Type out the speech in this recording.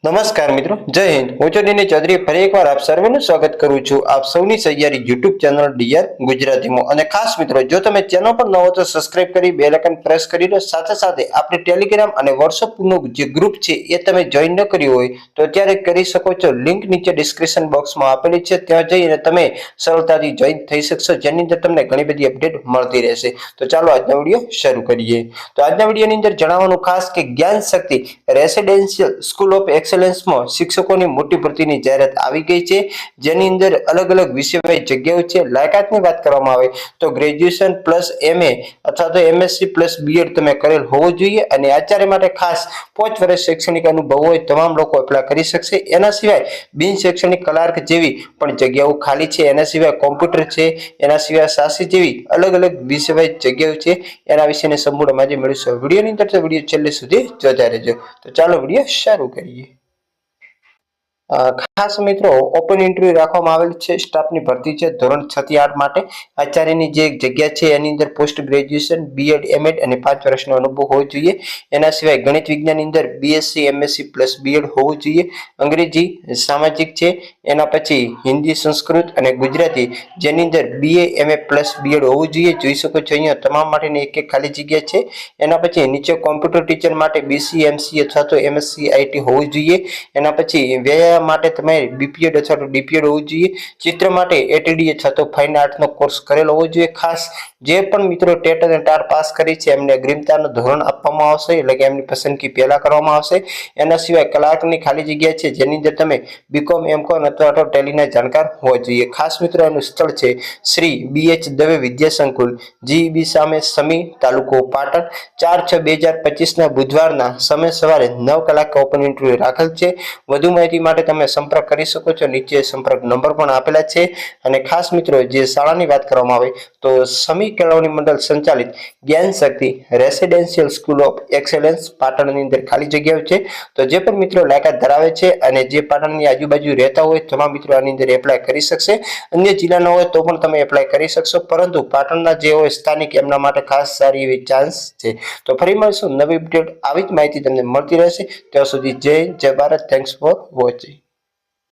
નમસ્કાર મિત્રો, જય હિન્દ। હું છું દિનેશ ચૌધરી। ફરી એકવાર આપ સર્વેનું સ્વાગત કરું છું આપ સૌની સહિયારી યુટ્યુબ ચેનલ ડીઆર ગુજરાતીમાં। અને ખાસ મિત્રો, જો તમે ચેનલ પર નવો તો સબસ્ક્રાઇબ કરી બેલ આઇકન પ્રેસ કરી દો। સાથે સાથે આપણે ટેલિગ્રામ અને વોટ્સએપનું જે ગ્રુપ છે એ તમે જોઈન ન કર્યું હોય તો અત્યારે કરી શકો છો। લિંક નીચે ડિસ્ક્રિપ્શન બોક્સમાં આપેલી છે, ત્યાં જઈને તમે સરળતાથી જોઈન થઈ શકશો, જેની અંદર તમને ઘણી બધી અપડેટ મળતી રહેશે। તો ચાલો આજનો વિડીયો શરૂ કરીએ। તો આજના વિડીયોની અંદર જણાવવાનું ખાસ કે જ્ઞાન શક્તિ રેસિડેન્શિયલ સ્કૂલ ઓફ એક્સેલન્સમાં શિક્ષકોની મોટી ભરતીની જાહેરાત આવી ગઈ છે, જેની અંદર અલગ અલગ વિષયવાઇઝ જગ્યાઓ છે। લાયકાતની વાત કરવામાં આવે તો ગ્રેજ્યુએશન પ્લસ MA અથવા તો MSc પ્લસ BEd તમે કરેલ હોવો જોઈએ અને આચાર્ય માટે ખાસ 5 વર્ષ શૈક્ષણિક અનુભવ હોય તમામ લોકો એપ્લાય કરી શકશે। એના સિવાય બિન શૈક્ષણિક ક્લાર્ક જેવી પણ જગ્યાઓ ખાલી છે। એના સિવાય કોમ્પ્યુટર છે, એના સિવાય સાસી જેવી અલગ અલગ વિષયવાઇઝ જગ્યાઓ છે, એના વિશેની સંપૂર્ણ માહિતી મેળવીશું વિડીયોની અંદર। તો વિડીયો છેલ્લે સુધી જોતા રહેજો। તો ચાલો વિડીયો શરૂ કરીએ। ખાસ મિત્રો, ઓપન ઇન્ટરવ્યુ રાખવામાં આવેલ છે। સ્ટાફની ભરતી છે ધોરણ 6 થી 8 માટે। આચાર્યની જે જગ્યા છે એની અંદર પોસ્ટ ગ્રેજ્યુએશન BEd MAd અને 5 વર્ષનો અનુભવ હોવો જોઈએ। એના સિવાય ગણિત વિજ્ઞાનની અંદર BSc MSc પ્લસ BEd હોવું જોઈએ। અંગ્રેજી સામાજિક છે, એના પછી હિન્દી સંસ્કૃત અને ગુજરાતી જેની અંદર BA MA પ્લસ BEd હોવું જોઈએ। જોઈ શકો છો અહીંયા તમામ માટેની એક એક ખાલી જગ્યા છે। એના પછી નીચે કોમ્પ્યુટર ટીચર માટે BC MC અથવા તો MSc IT હોવું જોઈએ। એના પછી વ્યાયામ માટે તમે BPEd અથવા તો DPEd હોવું જોઈએ। ચિત્ર માટે ATD અથવા તો ફાઇન આર્ટનો કોર્સ કરેલો હોવો જોઈએ। ખાસ જે પણ મિત્રો ટેટ અને ટાર પાસ કરી છે એમને અગ્રિમતાનું ધોરણ આપવામાં આવશે, એટલે કે એમની પસંદગી પહેલા કરવામાં આવશે। એના સિવાય ક્લાર્કની ખાલી જગ્યા છે જેની અંદર તમે BCom MCom અથવા તો ટેલીના જાણકાર હોવા જોઈએ। ખાસ મિત્રો એનું સ્થળ છે શ્રી BH દવે વિદ્યા સંકુલ, GEB સામે, સમી, તાલુકો પાટણ। 4/6/2025 ના બુધવારના સમય સવારે 9 કલાકે ઓપન ઇન્ટરવ્યુ રાખેલ છે। વધુ માહિતી માટે તમે સંપર્ક કરી શકો છો, નીચે સંપર્ક નંબર પણ આપેલા છે। અને ખાસ મિત્રો, જે શાળાની વાત કરવામાં આવે તો સમી કેળવણી મંડળ સંચાલિત જ્ઞાન શક્તિ રેસિડેન્શિયલ સ્કૂલ ઓફ એક્સેલન્સ પાટણની અંદર ખાલી જગ્યાઓ છે। તો જે પણ મિત્રો લાયકાત ધરાવે છે અને જે પાટણની આજુબાજુ રહેતા હોય તમામ મિત્રો આની અંદર એપ્લાય કરી શકશે। અન્ય જિલ્લાના હોય તો પણ તમે એપ્લાય કરી શકશો, પરંતુ પાટણના જે હોય સ્થાનિક એમના માટે ખાસ સારી એવી ચાન્સ છે। તો ફરી મળશું નવી અપડેટ, આવી જ માહિતી તમને મળતી રહેશે। ત્યાં સુધી જય હિન્દ, જય ભારત। Thanks for watching.